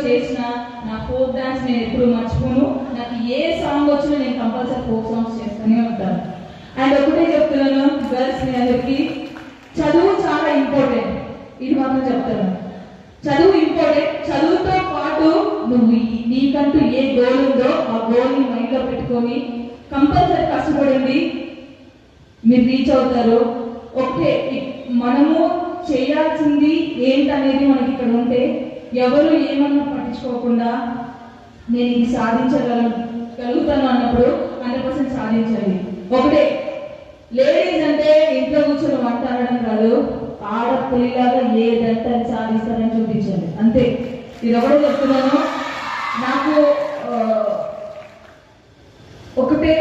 చేసిన నా folk dance నేను ఎప్పుడు మర్చిపోను. నాకు ఏ సాంగ్ వచ్చినా నేను కంపల్సరీ ఫోక్ సాంగ్స్ చేస్తూనే ఉంటాను. అండ్ ఒకటే చెప్తున్నాను గర్ల్స్ మీ అందరికి, చదువు చాలా ఇంపార్టెంట్. ఇది మాత్రం చెప్తాను, చదువు ఇంపార్టెంట్. చదువుతో పాటు నువ్వు నీకంటూ ఏ గోల్ ఉందో ఆ గోల్ని మైండ్లో పెట్టుకొని కంపల్సరీ కష్టపడింది మీరు రీచ్ అవుతారు. ఒకటే మనము చేయాల్సింది ఏంటనేది మనకి ఇక్కడ ఉంటే ఎవరు ఏమన్నా పట్టించుకోకుండా నేను ఇది సాధించగలుగుతాను అన్నప్పుడు 100% సాధించాలి. ఒకటే, లేడీస్ అంటే ఇంట్లో కూర్చొని వంట అనడం కాదు, ఆడపిల్లలాగా ఏదంటే అది సాధిస్తారని చూపించాలి అంతే. ఇది ఒకటే చెప్తున్నాను. నాకు ఒకటే